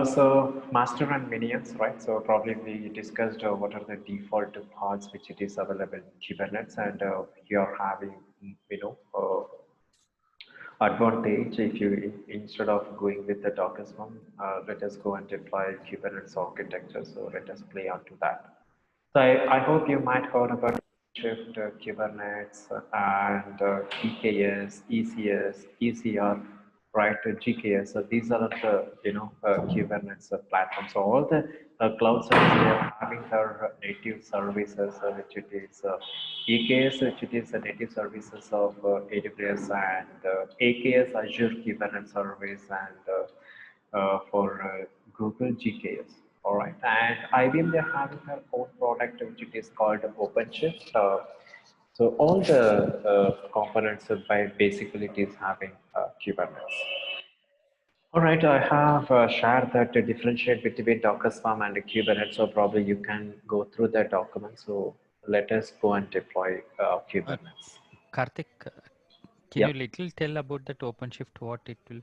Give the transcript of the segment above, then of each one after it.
So master and minions, right? So probably we discussed what are the default paths which it is available in Kubernetes, and you're having, you know, advantage if you instead of going with the Docker one, let us go and deploy Kubernetes architecture. So let us play onto that. So I hope you might heard about Shift, Kubernetes, and EKS, ECS, ECR, right? GKS. So these are the Kubernetes platforms. So all the cloud services they are having their native services, which it is EKS, which it is the native services of AWS, and AKS Azure Kubernetes service, and for Google GKS. All right, and IBM they're having their own product which it is called OpenShift. So all the components by basically it is having Kubernetes. All right, I have shared that to differentiate between Docker Swarm and Kubernetes. So probably you can go through that document. So let us go and deploy Uh, Kubernetes. Karthik, can you Yep. little tell about that OpenShift, what it will?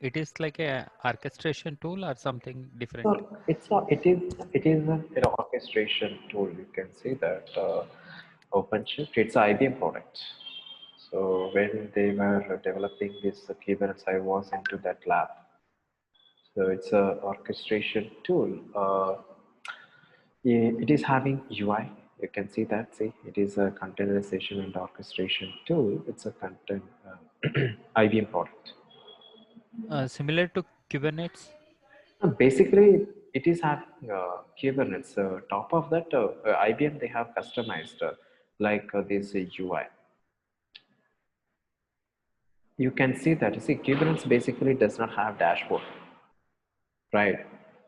It is like a orchestration tool or something different? So it's not. It is an orchestration tool. You can see that OpenShift. It's an IBM product. So when they were developing this Kubernetes, I was into that lab. So it's a orchestration tool. It is having UI. You can see that. See, it is a containerization and orchestration tool. It's a content IBM product. Similar to Kubernetes? Basically, it is having Kubernetes. Top of that, IBM they have customized like this UI. You can see that. See, Kubernetes basically does not have dashboard, right?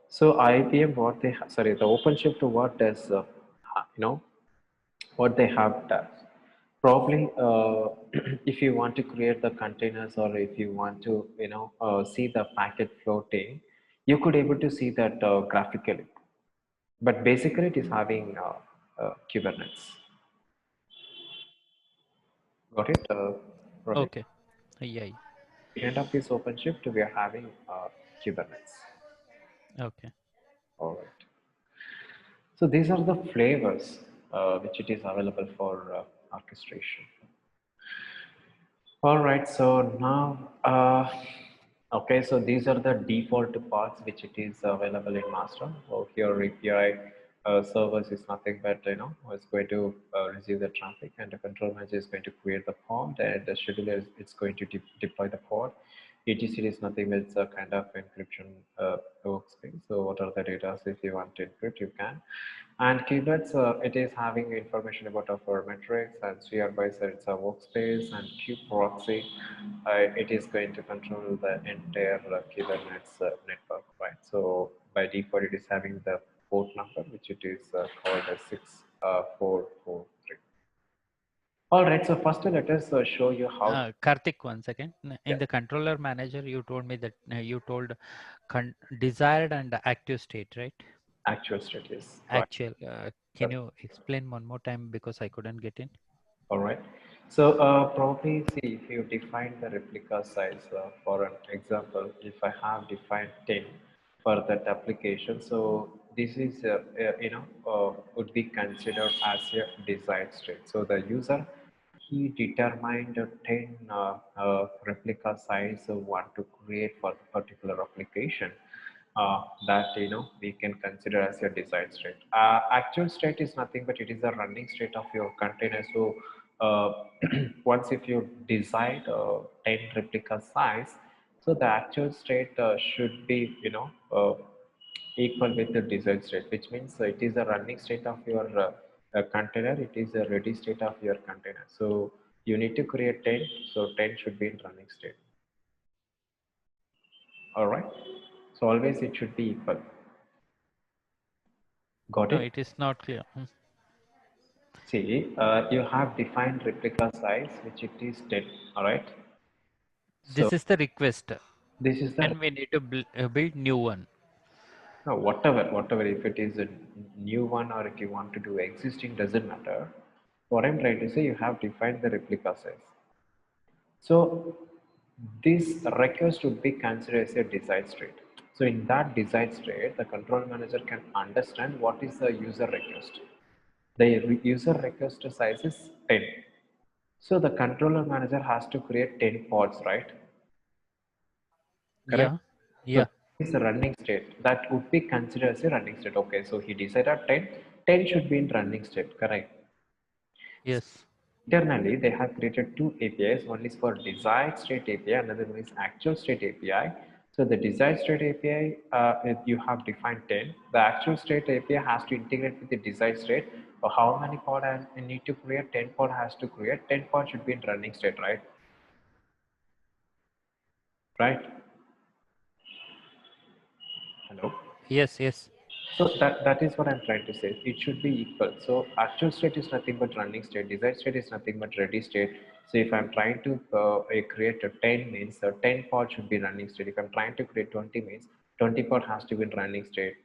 So IBM, what they sorry, the OpenShift what does you know what they have does. Probably, if you want to create the containers or if you want to see the packet floating, you could able to see that graphically. But basically, it is having Kubernetes. Got it, Rohit? Okay. Yeah. Behind of this OpenShift, we are having Kubernetes. Okay. All right. So these are the flavors which it is available for orchestration. All right. So now, okay. So these are the default paths which it is available in master. So here API servers is nothing but it's going to receive the traffic, and the control manager is going to create the pod, and the scheduler is it's going to deploy the pod. ETC is nothing but it's a kind of encryption workspace. So what are the data? So if you want to encrypt, you can. And Kubernetes, it is having information about our metrics, and SphereBizer, it's a workspace, and kubeproxy, it is going to control the entire Kubernetes network, right? So by default, it is having the port number, which it is called as 6443. All right, so first let us show you how. Karthik, one second. In Yeah, the controller manager, you told me that you told desired and active state, right? actual state is right. Actual. Can you explain one more time because I couldn't get in? All right. So probably see if you define the replica size for an example, if I have defined 10 for that application, so this is would be considered as a desired state. So the user he determined a 10 replica size want to create for the particular application that we can consider as your desired state. Actual state is nothing but it is a running state of your container. So uh, once if you decide 10 replica size, so the actual state should be equal with the desired state, which means it is a running state of your container. It is a ready state of your container. So you need to create 10, so 10 should be in running state. All right. So always it should be equal. Got No, it? it is not clear. See, you have defined replica size, which it is 10. All right. So This is the request, this is the and we need to build new one. no, whatever. If it is a new one or if you want to do existing, doesn't matter. What I'm trying to say, you have defined the replica size. So this request would be considered as a desired state. So in that desired state, the control manager can understand what is the user request. The user request size is 10. So the controller manager has to create 10 pods, right? Correct? Yeah. So Yeah. this is a running state. That would be considered as a running state. Okay, so he decided 10. 10 should be in running state, correct? Yes. Internally, they have created two APIs. One is for desired state API, another one is actual state API. So the desired state API, you have defined 10. The actual state API has to integrate with the desired state. So how many pod I need to create? 10 pod has to create. 10 pod should be in running state, right? Right? Hello? Yes. Yes. So that is what I'm trying to say. It should be equal. So actual state is nothing but running state. Desired state is nothing but ready state. So if I'm trying to create a 10 means the 10 pod should be running state. If I'm trying to create 20 means 20 pod has to be in running state.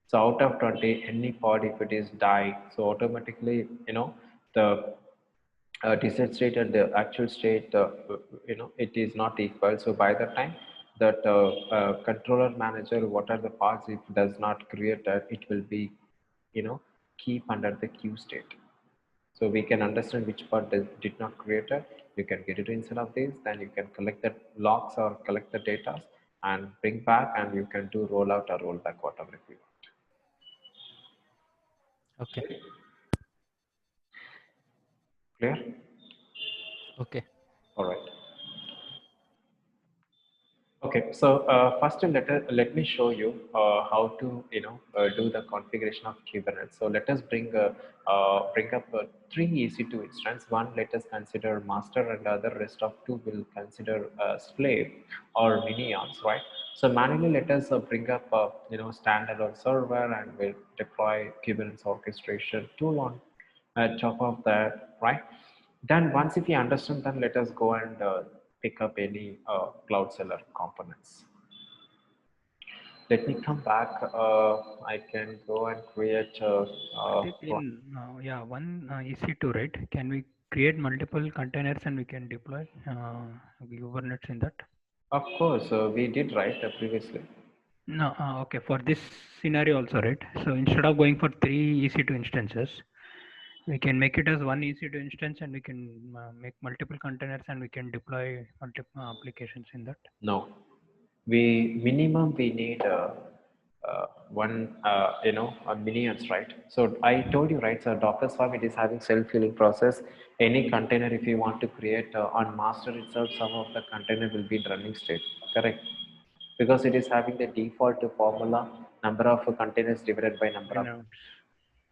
So out of 20, any pod if it is die, so automatically the desired state and the actual state, it is not equal. So by the time that controller manager, what are the parts if does not create that, it will be, keep under the queue state. So we can understand which part did not create it. You can get it instead of this, then you can collect the logs or collect the data and bring back, and you can do rollout or rollback, whatever if you Okay. want. Clear? Okay. All right. Okay, so first let me show you how to do the configuration of Kubernetes. So let us bring up three EC2 instance. One, let us consider master, and the other rest of two will consider slave or minions, right? So manually let us bring up standalone server, and we'll deploy Kubernetes orchestration tool on top of that, right? Then once if you understand, then let us go and pick up any cloud seller components. Let me come back. I can go and create. Pratik, in one EC2, right? Can we create multiple containers and we can deploy Kubernetes in that? Of course, we did right previously. No, okay. For this scenario also, right? So instead of going for three EC2 instances, we can make it as one EC2 instance and we can make multiple containers and we can deploy multiple applications in that. No, we need one minions, right? So I told you, right? So Docker Swarm, it is having self-healing process. Any container if you want to create on master itself, some of the container will be in running state, correct? Because it is having the default formula, number of containers divided by number of, And,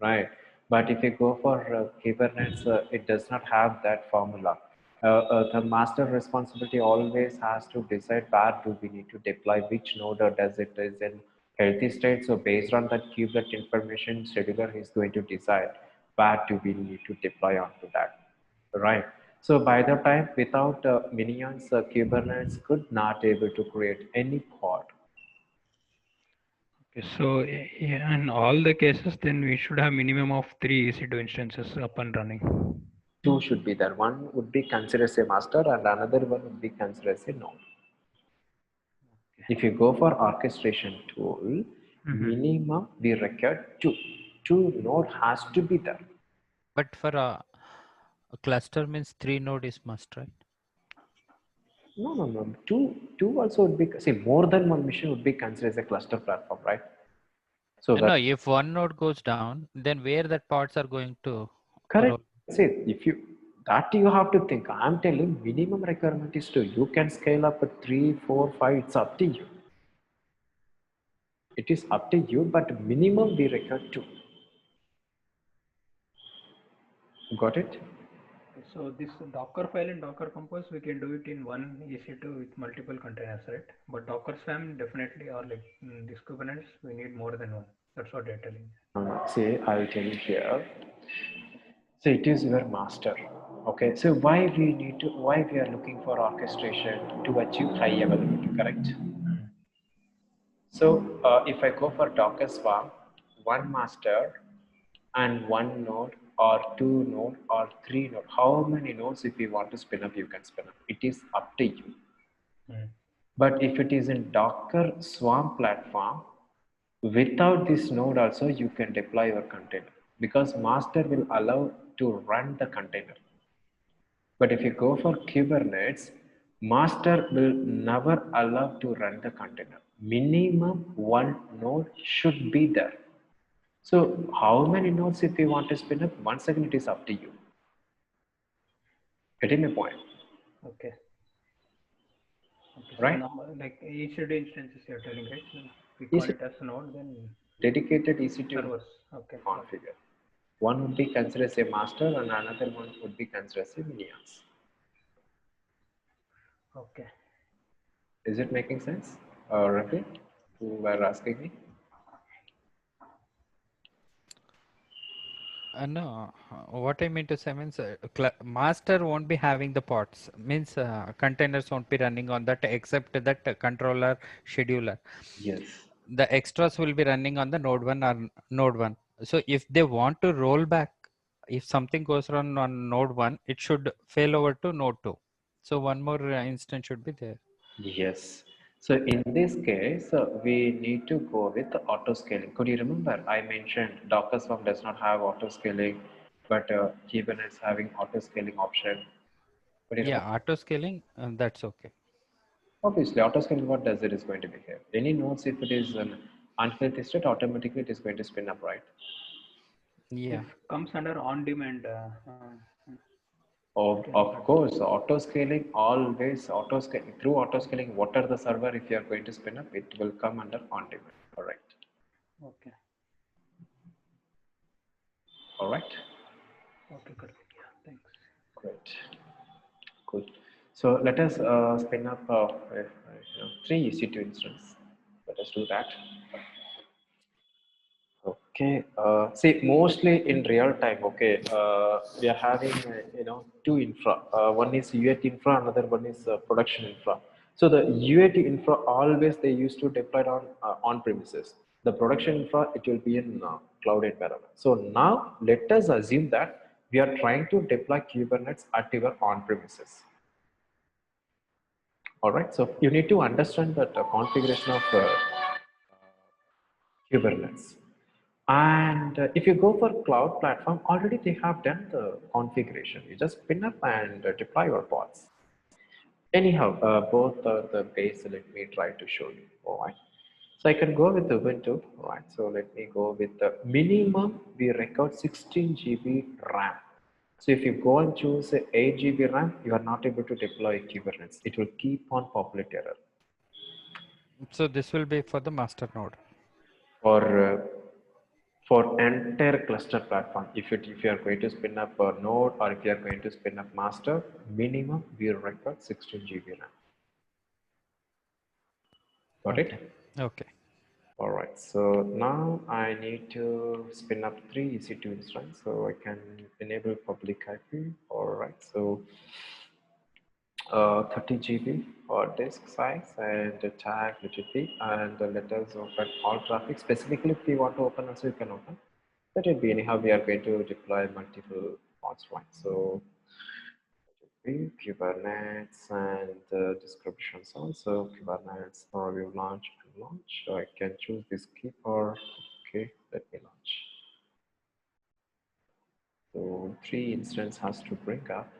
right? But if you go for Kubernetes, it does not have that formula. The master responsibility always has to decide where do we need to deploy which node, or does it is in healthy state. So based on that kubelet information, scheduler is going to decide where do we need to deploy onto that, right? So by the time without minions, Kubernetes could not able to create any pod. okay, so in all the cases, then we should have minimum of three EC2 instances up and running. Two should be there. One would be considered as a master, and another one would be considered as a node. If you go for orchestration tool, minimum we require two. Two node has to be there. But for a cluster means 3 node is must, right? No. Two also would be, see, more than one machine would be considered as a cluster platform, right? So No, that if one node goes down, then where that pods are going to correct. roll? See, if you that you have to think. I'm telling minimum requirement is two. You can scale up at 3, 4, 5. It's up to you. It is up to you, but minimum we require two. Got it? So this Docker file and Docker Compose, we can do it in one EC2 with multiple containers, right? But Docker Swarm definitely, or like this Kubernetes, we need more than one. That's what they're telling. Say, I'll tell you here. So it is your master. Okay. So why we are looking for orchestration to achieve high availability, correct? So if I go for Docker Swarm, one master and one node or two node or three node, how many nodes if you want to spin up, you can spin up. It is up to you. But if it is in Docker Swarm platform, without this node also you can deploy your container because master will allow to run the container. But if you go for Kubernetes, master will never allow to run the container. Minimum one node should be there. So how many nodes if you want to spin up? Once again, it is up to you. Getting my point? Okay. Okay. Right? So now, like EC2 instances you're telling, right? So we call EC it as a node, then dedicated EC2 servers. Okay. configure. One would be considered as a master and another one would be considered as a minions. Okay. Is it making sense? Rafi, who were asking me? No, what I mean to say means master won't be having the pods. Means containers won't be running on that except that controller scheduler. Yes. The extras will be running on the node 1 or node 1. So if they want to roll back, if something goes wrong on node 1, it should fail over to node 2. So one more instance should be there. Yes. So in this case, we need to go with the auto scaling. Could you remember I mentioned Docker Swarm does not have auto scaling, but Kubernetes having auto scaling option. Could you remember? Yeah, auto scaling, that's okay. Obviously, auto scaling what does it is going to be here. Any nodes, if it is an unhealthy state, automatically it is going to spin up, right? Yeah. This comes under on-demand. Of course, auto scaling always auto scaling through auto scaling. What are the server if you are going to spin up? It will come under on demand. Correct. Okay. All right. Okay, good. Yeah, thanks. Great. Cool. So let us spin up three EC2 instances. Let us do that. Okay. See, mostly in real time. Okay. We are having two infra. One is UAT infra, another one is production infra. So the UAT infra always they used to deploy it on premises. The production infra it will be in cloud environment. So now let us assume that we are trying to deploy Kubernetes at your on premises. All right. So you need to understand that configuration of Kubernetes. And if you go for cloud platform, already they have done the configuration. You just spin up and deploy your pods. Anyhow, both are the base. Let me try to show you. All right. So I can go with Ubuntu. All right. So let me go with the minimum. We record 16 GB RAM. So if you go and choose 8 GB RAM, you are not able to deploy Kubernetes. It will keep on populate error. So this will be for the master node. For entire cluster platform, if you are going to spin up a node or if you are going to spin up master, minimum we record 16 GB RAM. Got Okay. it? Okay. All right. So now I need to spin up three EC2 instances so I can enable public IP. All right. So 30 GB for disk size and the tag HTTP and let us open all traffic. Specifically, if you want to open also you can open. Let it be anyhow. We are going to deploy multiple pods, right? So Kubernetes and the descriptions also Kubernetes overview launch and launch. So I can choose this keeper. Okay, let me launch. So three instance has to bring up.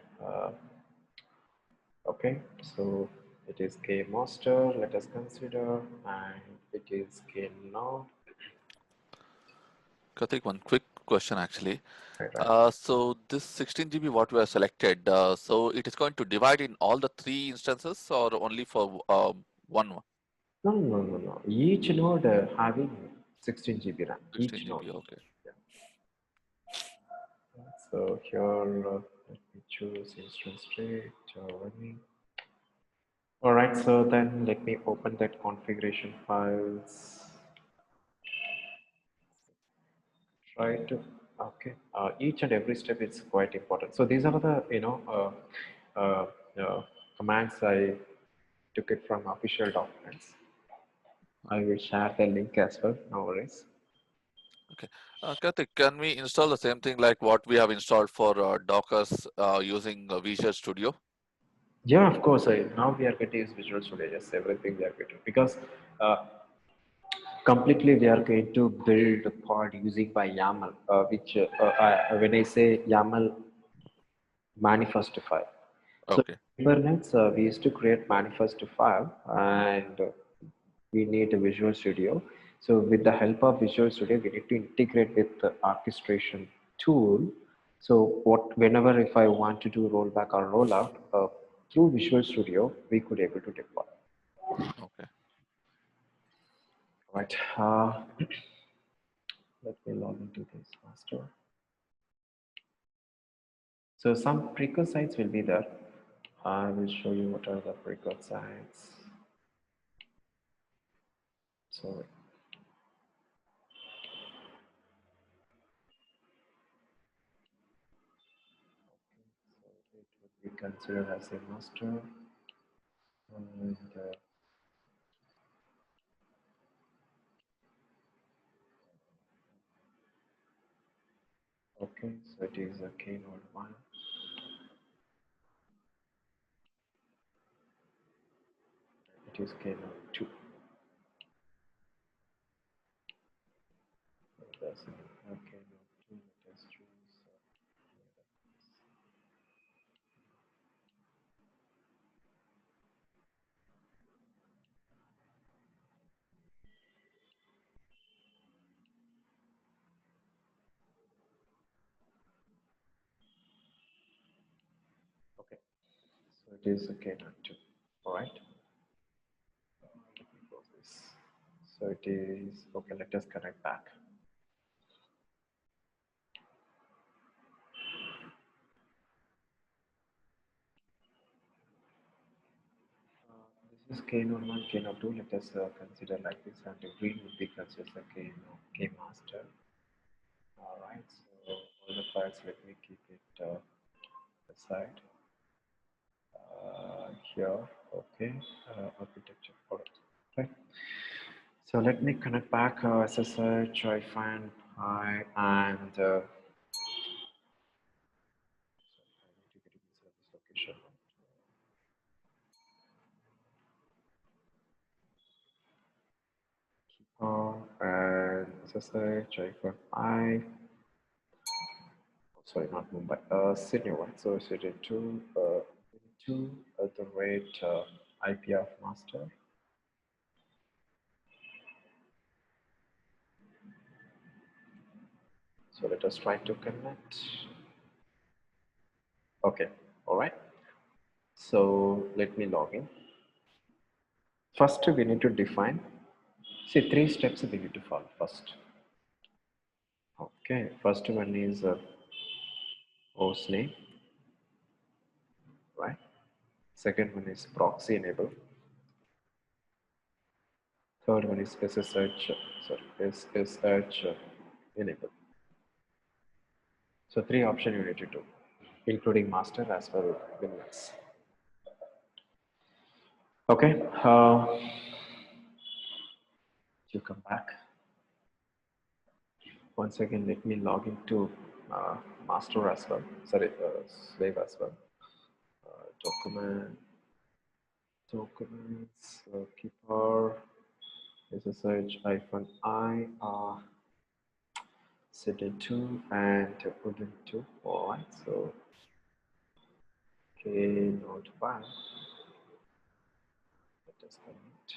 Okay, so it is K master, let us consider, and it is K node. Karthik, one quick question actually. Right. So this 16 GB what we have selected, so it is going to divide in all the three instances or only for one? No. Each node having 16 GB RAM. 16 Each node. GB, okay. Yeah. So here, let me choose instance state running. All right, so then let me open that configuration files. Try to, okay. Each and every step is quite important. So these are the, commands I took it from official documents. I will share the link as well, no worries. Okay. Karthik, can we install the same thing like what we have installed for Dockers using Visual Studio? Yeah, of course. Now we are going to use Visual Studio. Yes, everything we are going to, because uh, completely we are going to build a pod using by YAML, which when I say YAML manifest file. So Okay. Kubernetes, we used to create manifest file, and we need a Visual Studio. So with the help of Visual Studio, we need to integrate with the orchestration tool. So whenever if I want to do rollback or rollout through Visual Studio, we could able to deploy. Okay. Right. Let me log into this master. So some prerequisites will be there. I will show you what are the prerequisites. Sorry. So it would be considered as a master. And okay, so it is a Keynote 1. It is Keynote 2. That's okay, Keynote 2. Let us choose. Okay, so it is a Keynote 2. All right. Let me close this. So it is okay. Let us connect back. This is Keynote 1, Keynote 2. Let us consider like this, and the green would be considered a Keynote, Key master. All right, so all the files, let me keep it aside. Here, okay, architecture product, right? So let me connect back SSH, I find I, and I need to get in service location. And SSH, I find I. Sorry, not Mumbai, Sydney one. So Sydney 2, 2 at the rate IP of master. So let us try to connect. Okay, all right. So let me log in. First, we need to define, see 3 steps we need to follow first. Okay, first one is host name, right? Second one is proxy enable. Third one is SSH, SSH enable. So 3 options you need to do, including master as well as Windows. Okay, you come back. Once again, let me log into master as well, sorry, slave as well. Documents, keeper, SSH -I, cd2 and Ubuntu. All right, so Keynote 1. Let us connect.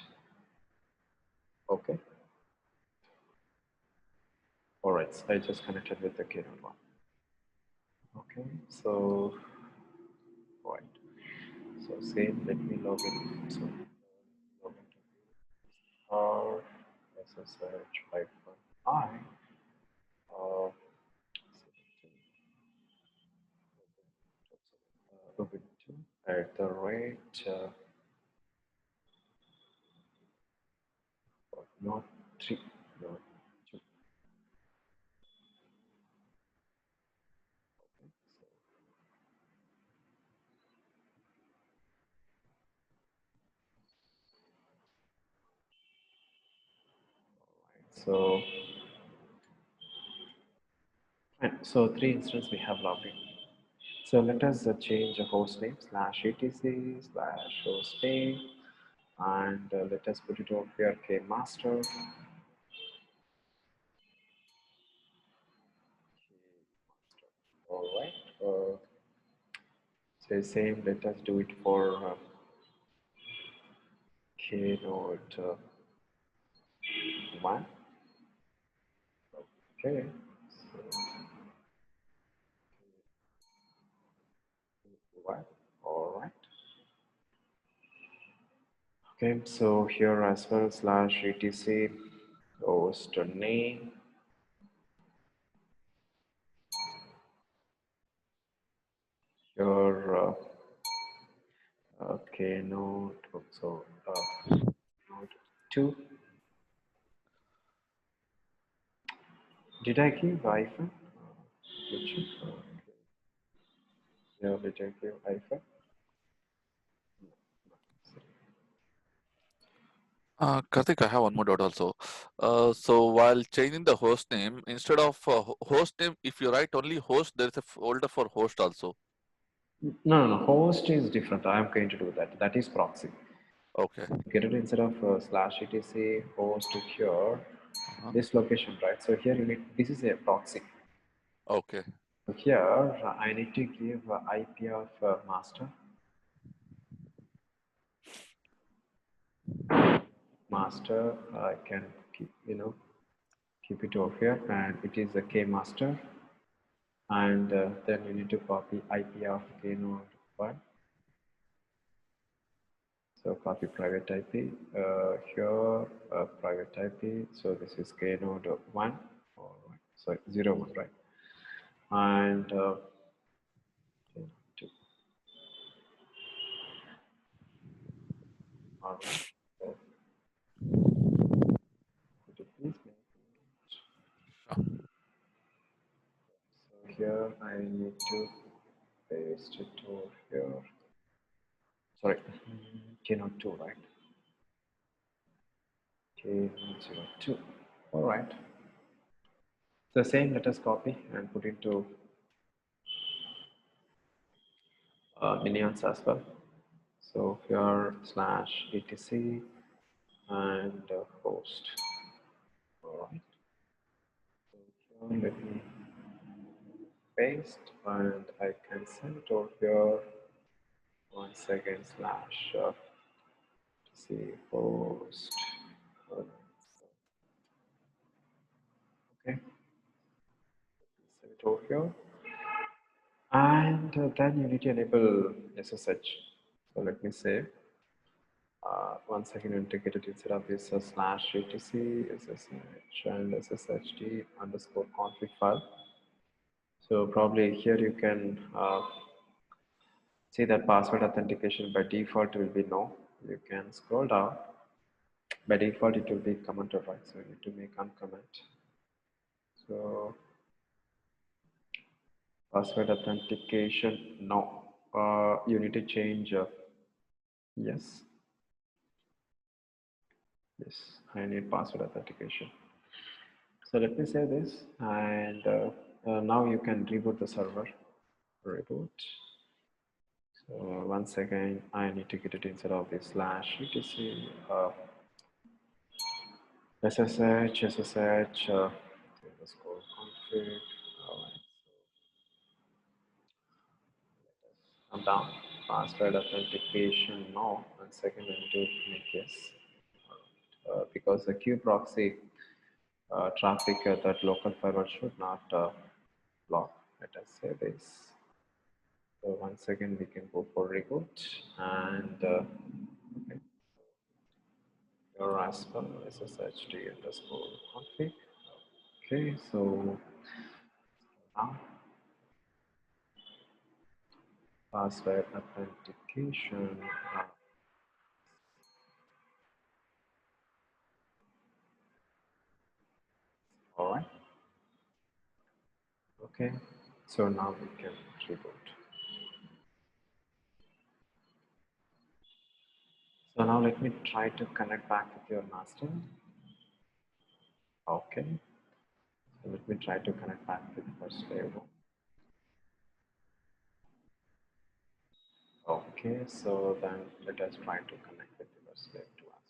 Okay. All right, so I just connected with the Keynote 1. Okay, so right. So same, let me log in. So log into or SSH -I Ubuntu at the rate not 3, not 2. So, so 3 instances we have logged in. So let us change the host name /etc/hostname, and let us put it over here kmaster. All right. So same. Let us do it for knode 1. Okay. So, what? All right. Okay. So here as well /etc host name. Your knode. So node 2. Did I give hyphen? Yeah, did I give hyphen? Karthik, I have one more doubt also. So while changing the host name, instead of host name, if you write only host, there is a folder for host also. No. Host is different. I am going to do that. That is proxy. Okay. Get it instead of /etc host here, this location, right? So here you need, this is a proxy. Okay. So here I need to give IP of master. Master, I can keep, keep it over here, and it is a kmaster. And then you need to copy IP of knode 1. So copy private IP here, private IP. So this is knode 1, or sorry 01, right? And 2. All right. So could you please make it? So here I need to paste it over here. Sorry, knode 2, right? K02. All right. So same, let us copy and put into minions as well. So here /etc and host. All right. So here let me paste, and I can send it over here. 1 second /c host. Okay. Send it over here. And then you need to enable SSH. So let me say, 1 second, integrated instead of this /etc SSH and SSHD underscore config file. So probably here you can see that password authentication by default will be no. You can scroll down. By default, it will be commented, right? So you need to make uncomment. So password authentication, no. You need to change yes. Yes, I need password authentication. So let me say this, and now you can reboot the server. Reboot. So once again, I need to get it instead of this /etc SSH underscore config. I'm down. Password authentication, no. 1 second, I need to make yes. Because the queue proxy traffic that local firewall should not block. Let us say this. So once again, we can go for reboot, and okay. Your as well SSHD underscore config. Okay, so now password authentication. All right. Okay, so now we can reboot. So now let me try to connect back with your master. Okay, so let me try to connect back with first layer 1. Okay, so then let us try to connect with your slave to us.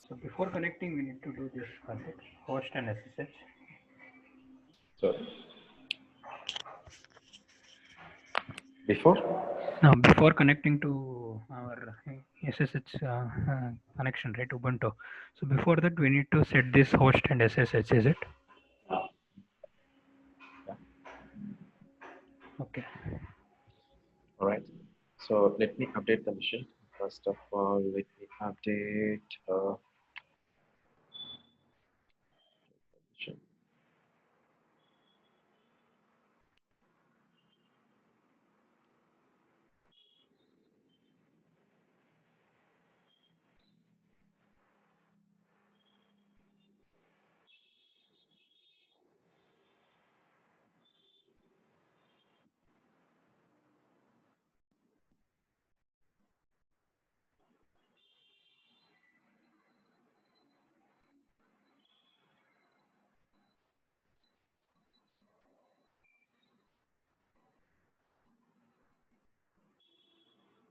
So before connecting, we need to do this host and SSH. Sorry. Before? Now, before connecting to our SSH connection, right, Ubuntu. So before that, we need to set this host and SSH, is it? Yeah. Okay. All right. So let me update the machine. First of all, let me update the machine.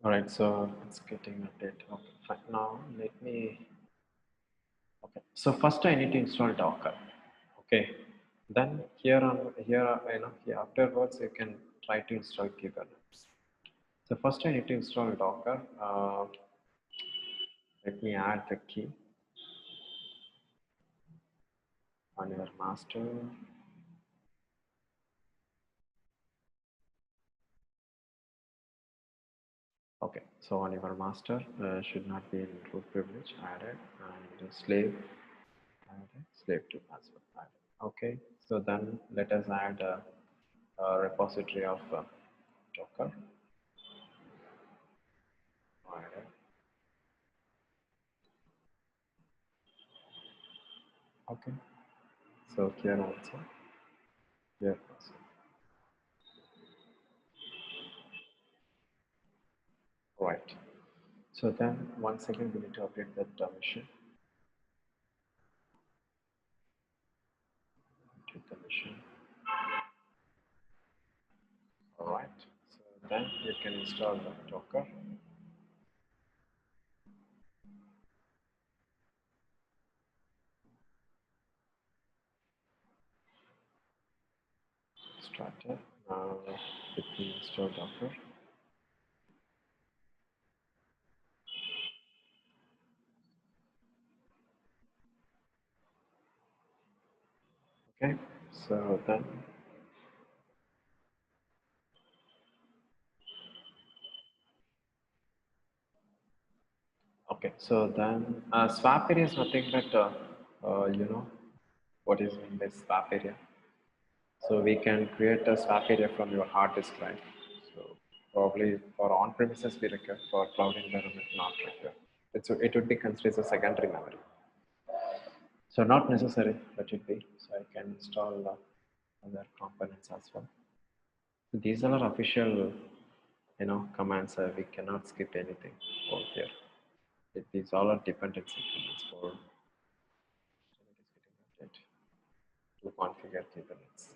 All right, so it's getting updated. Okay, fine. Now let me. Okay, so first I need to install Docker. Okay, then here here afterwards you can try to install Kubernetes. So first I need to install Docker. Let me add the key on your master. Okay, so on your master should not be in root privilege added, and slave added, slave to as well added. Okay, so then let us add a repository of Docker. Added. Okay, so here also, here also. Right. So then once again we need to update that machine. Update the machine. All right. So then you can install the Docker. Started. Now let me install Docker. Okay. So then. Okay. So then swap area is nothing but you know what is mean by swap area. So we can create a swap area from your hard disk drive. So probably for on-premises we require, for cloud environment not require. It would be considered as a secondary memory. So not necessary, let it be. So I can install other components as well. So these are our official, commands. We cannot skip anything over here. These all are dependency commands for to configure Kubernetes.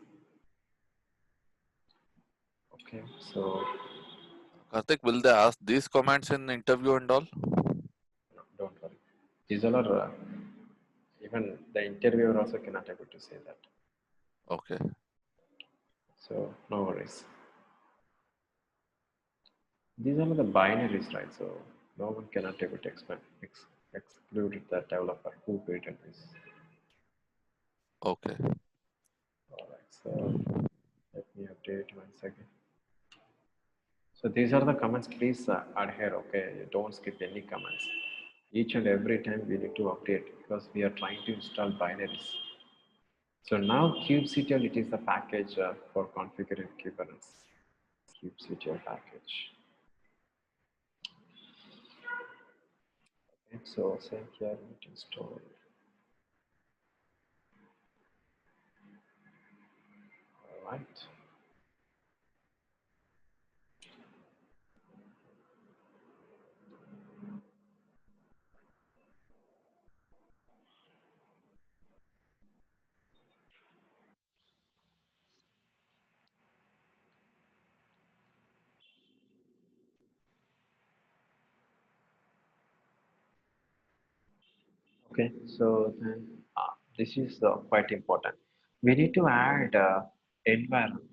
Okay, so Karthik, will they ask these comments in interview and all? no, don't worry. These all are even the interviewer also cannot able to say that. Okay. So no worries. These are the binaries, right? So no one cannot able to exclude the developer who created this. Okay. All right. So let me update 1 second. So these are the comments. Please adhere. Okay, don't skip any comments. Each and every time we need to update because we are trying to install binaries. So now kubectl, it is the package for configuring Kubernetes. Kubectl package. Okay, so same here, we need to install. All right. Okay, so then this is quite important. We need to add environment.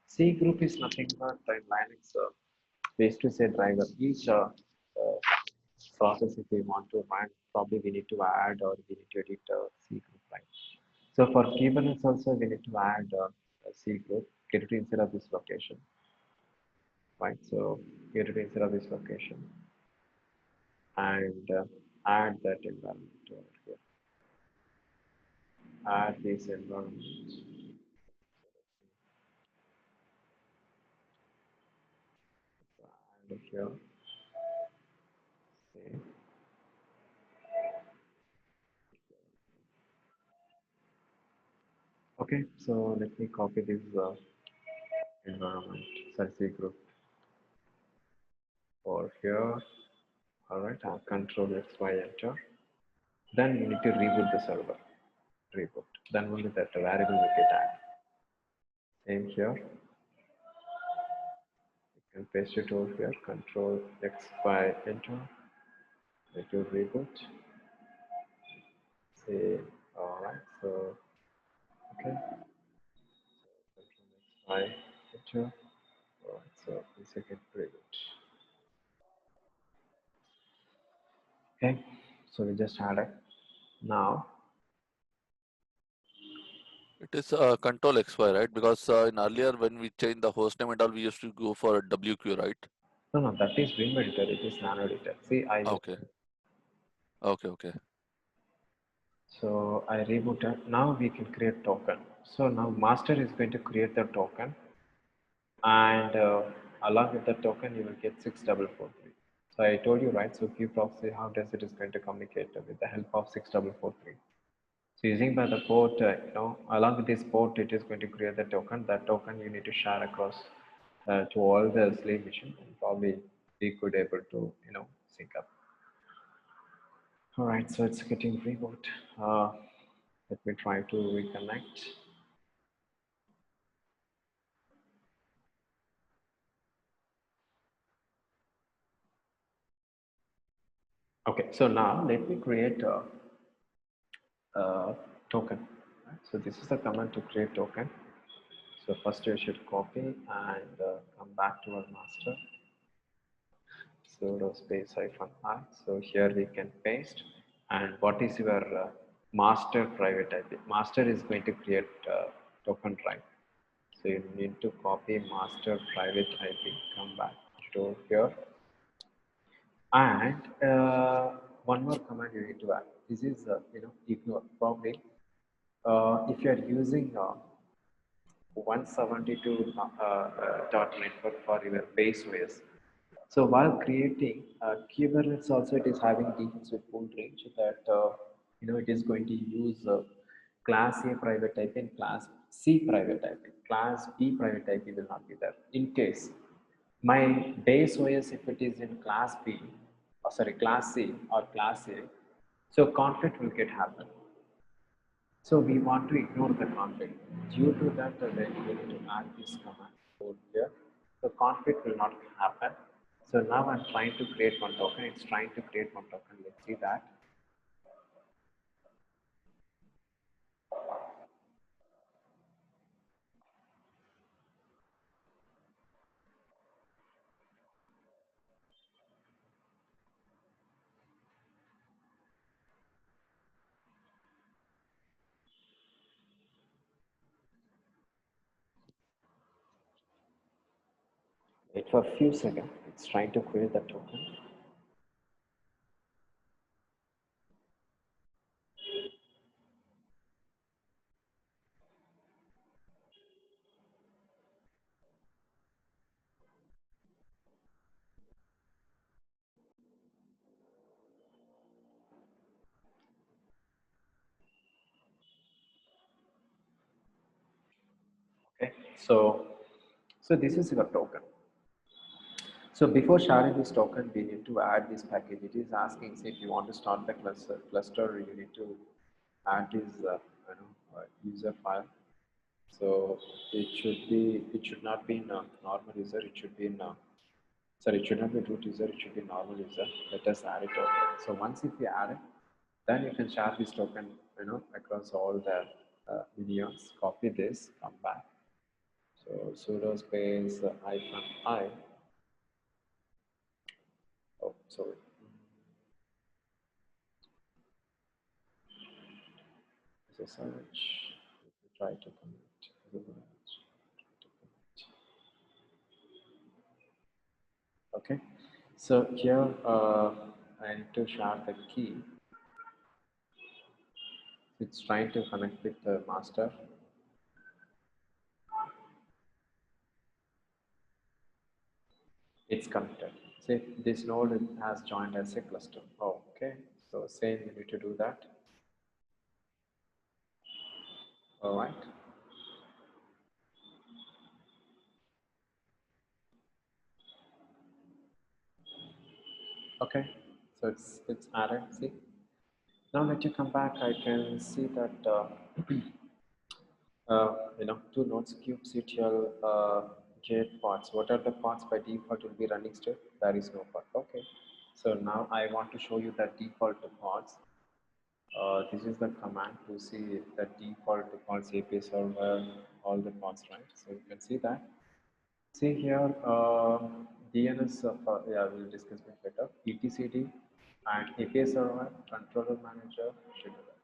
C group is nothing but in Linux. We used to say driver. Each process, if we want to run, probably we need to add or we need to edit a C group, right? So for Kubernetes also, we need to add a C group, get it instead of this location, right? So get it instead of this location and add that environment over here. Add this environment. Add here. Save. Okay, so let me copy this environment, sorry, C group over here. All right, I'll control X, Y, enter. Then you need to reboot the server. Reboot. Then only that variable will get added. Same here. You can paste it over here. Control X, Y, enter. Let you reboot. Say, all right. So, okay. Control X, Y, enter. All right. So, second reboot. Okay. So we just had it. Now It is control XY, right? Because in earlier when we changed the host name and all, we used to go for WQ, right? no, that is Vim editor. It is nano editor. See, Okay. Okay. So I rebooted. Now we can create token. So now master is going to create the token, and along with the token, you will get 6443. So I told you, right? So proxy, how does it is going to communicate with the help of 6443. So using by the port, along with this port, it is going to create the token. That token you need to share across to all the slave machine, and probably we could able to sync up. All right, so it's getting reboot. Let me try to reconnect. Okay, so now let me create a token. Right? So this is the command to create token. So first you should copy and come back to our master. Sudo space -i. So here we can paste. And what is your master private IP? Master is going to create token, right? So you need to copy master private IP. Come back to here. And one more command you need to add. This is ignore probably if you are using 172.network for your base OS. So while creating Kubernetes, also it is having defensive pool range that it is going to use class A private IP and class C private IP. Class B private IP will not be there. In case my base OS, if it is in class B, or sorry, class C or class A, so conflict will get happen. So we want to ignore the conflict. Due to that, then we need to add this command over here. The conflict will not happen. So now I'm trying to create one token. It's trying to create one token. Let's see that. Wait for a few seconds. It's trying to create the token. Okay, so this is your token. So before sharing this token, we need to add this package. It is asking if you want to start the cluster, you need to add this user file. So it should not be in a normal user. It should be in sorry, it should not be root user. It should be normal user. Let us add it over. So once if we add it, Then you can share this token, across all the videos. Copy this, come back. So sudo space -i. Oh, sorry. As a search, try to connect. Okay, so here I need to share the key. It's trying to connect with the master. It's connected. See, this node has joined as a cluster. Oh, okay, so same, you need to do that. All right. Okay, so it's added. See, now let you come back. I can see that two nodes, kubectl gate pods. What are the pods by default will be running state? There is no pod. Okay, so now I want to show you the default pods. This is the command to see the default pods API server, all the pods, right? So you can see that. See here, DNS of, yeah, we'll discuss it later. etcd and API server, controller manager, scheduler.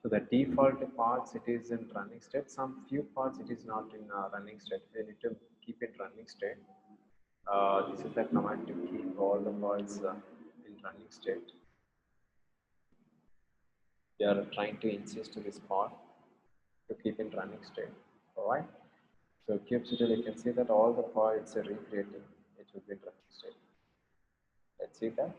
So the default pods, it is in running state. Some few pods, it is not in running state. We need to keep it running state. This is the command to keep all the pods in running state. We are trying to insist this pod to keep in running state. All right. So kubectl, you can see that all the pods are recreating. It will be in running state. Let's see that.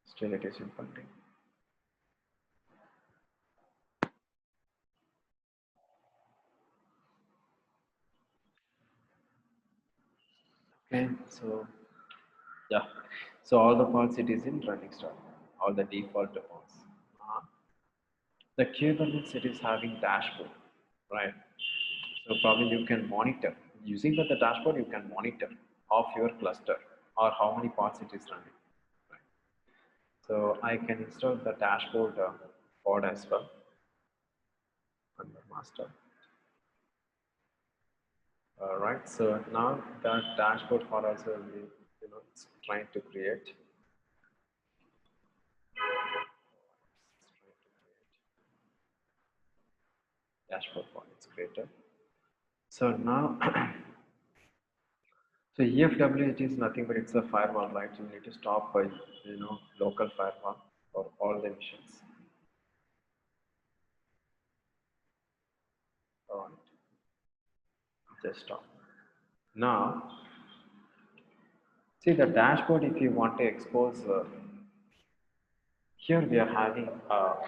Still it is implementing. Okay, so yeah, so all the pods it is in running state, all the default pods. The Kubernetes it is having dashboard, right? So probably you can monitor using the dashboard. You can monitor of your cluster or how many pods it is running. Right? So I can install the dashboard pod as well under master. Right. So now that dashboard pod also will be, it's trying to create. Dashboard pod it's created. So now, so EFW it is nothing but it's a firewall, right? You need to stop by local firewall for all the missions. All right. Just stop. Now, see the dashboard. If you want to expose, here we are having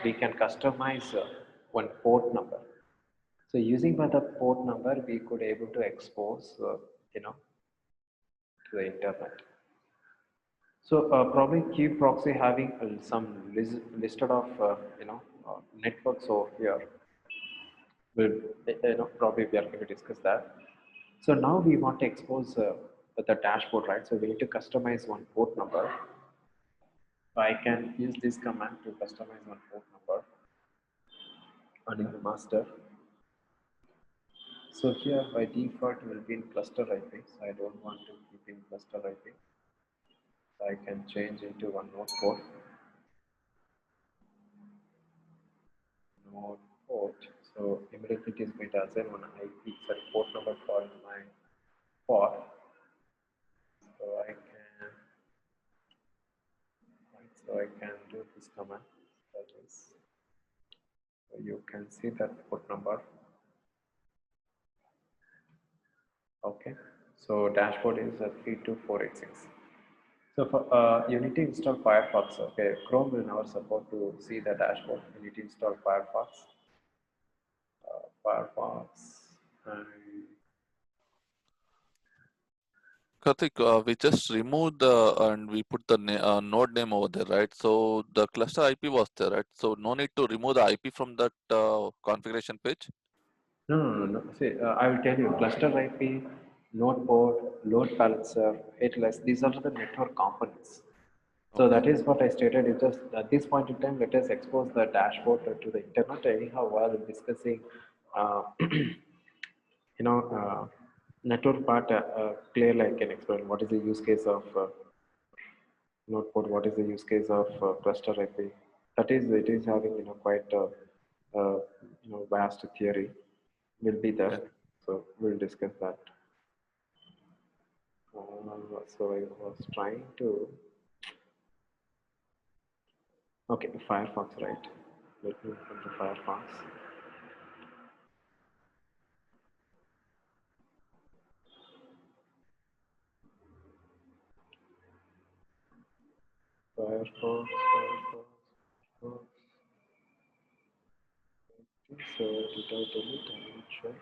we can customize one port number. So using by the port number, we could able to expose, to the internet. So probably key proxy having some listed of networks over here. Will probably we are going to discuss that. So now we want to expose the dashboard, right? So we need to customize one port number. So I can use this command to customize one port number under the master. So here by default will be in cluster IP. So I don't want to keep in cluster IP. So I can change into one node port. Node port. So immediately it is going to assign one IP, sorry, port number for my port. So I can, right, so I can do this command. That is, so you can see that port number. Okay, so dashboard is 32486. So for, you need to install Firefox. Okay, Chrome will never support to see the dashboard. You need to install Firefox. Firefox and Karthik, we just removed the and we put the node name over there, right? So the cluster IP was there, right? So no need to remove the IP from that configuration page. No. See, I will tell you, cluster IP, node port, load balancer, headless, these are the network components. So Okay. that is what I stated. It just at this point in time, let us expose the dashboard to the internet. Anyhow, while discussing, network part, clearly I can explain what is the use case of node port, what is the use case of cluster IP. That is, it is having quite vast theory will be there. Okay. So we'll discuss that. So I was trying to. Okay, Firefox, right? Let me open the Firefox. Firefox. Firefox. So did I delete? I'm not sure.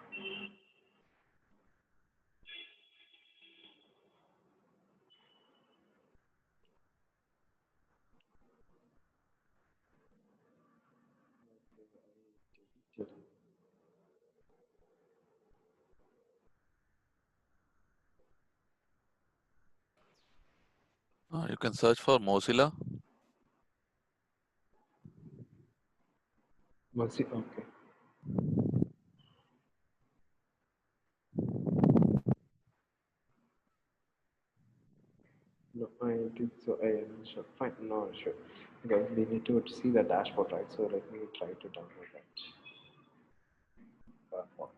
You can search for Mozilla. Okay. No, I think so. I am sure. Fine. No, sure. Okay, we need to see the dashboard, right? So let me try to download that. Firefox.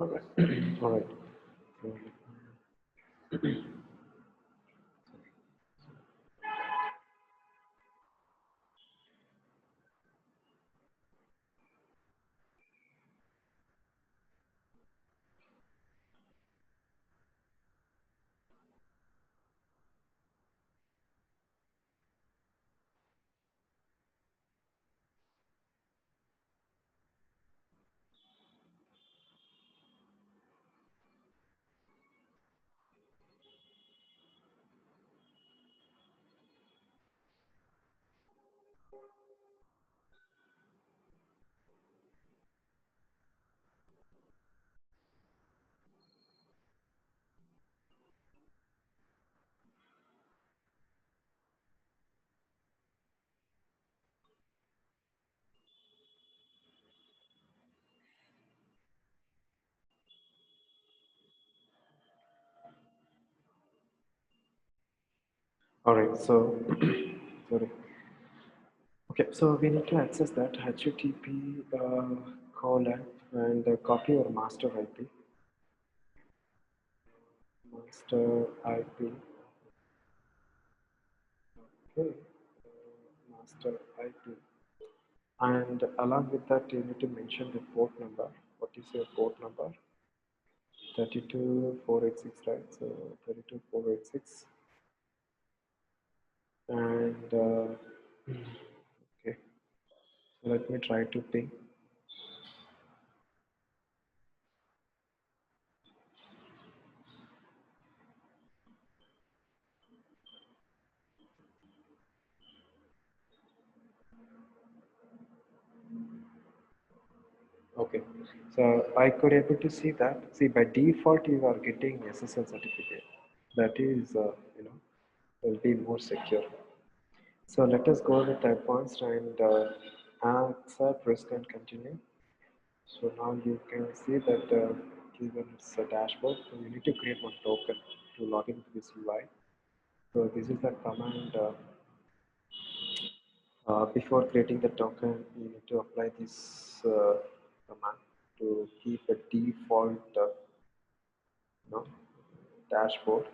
All right. All right. All right. So, sorry. Okay. So we need to access that HTTP colon and copy your master IP. Master IP. Okay. Master IP. And along with that, you need to mention the port number. What is your port number? 32486, right? So 32486. And okay, so let me try to ping. Okay, so I could able to see that. See, by default, you are getting SSL certificate. That is, will be more secure. So let us go with advanced and accept risk and continue. So now you can see that given it's a dashboard, so you need to create one token to log into this UI. So this is the command. Before creating the token, you need to apply this command to keep a default no, dashboard.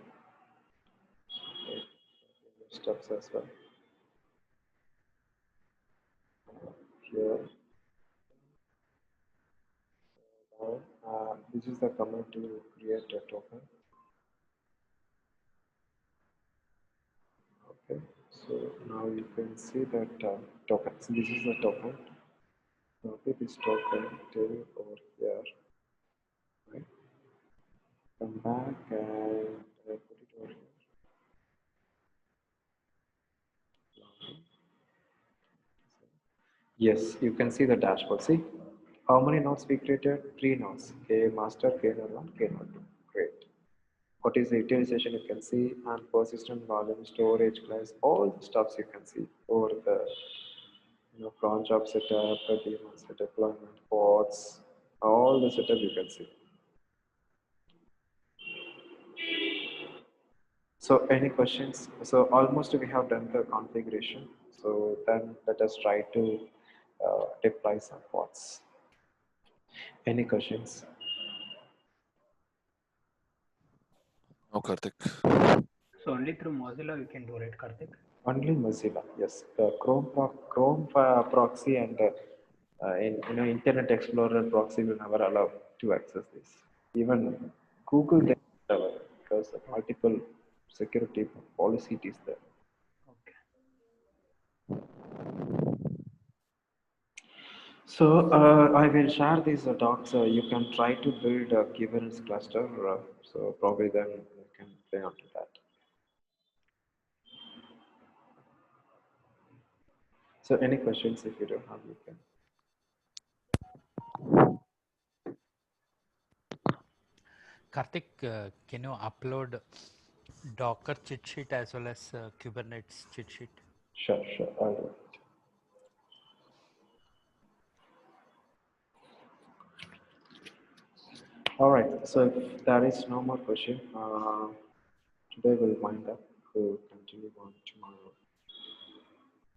Okay, steps as well. Here, this is the command to create a token. Okay, so now you can see that token. So this is the token. Copy this token till over here. Right. Come back and put it over here. Yes, you can see the dashboard. See how many nodes we created? 3 nodes. K master, K node 1, K node 2. Great. What is the utilization you can see, and persistent volume, storage class, all the stuffs you can see over the cron job setup, daemon setup, deployment, pods, all the setup you can see. So any questions? So almost we have done the configuration. So then let us try to deploy some pods. Any questions? No, Karthik. So only through Mozilla we can do it, Karthik? Only Mozilla, yes. The Chrome proxy and in Internet Explorer proxy will never allow to access this. Even Google can never, because of multiple security policy is there. Okay. So I will share these docs. You can try to build a Kubernetes cluster. So probably then you can play onto that. So any questions? If you don't have, you can. Karthik, can you upload Docker cheat sheet as well as Kubernetes cheat sheet? Sure, I'll do it. All right. So if there is no more question, today we'll wind up. We'll continue on tomorrow.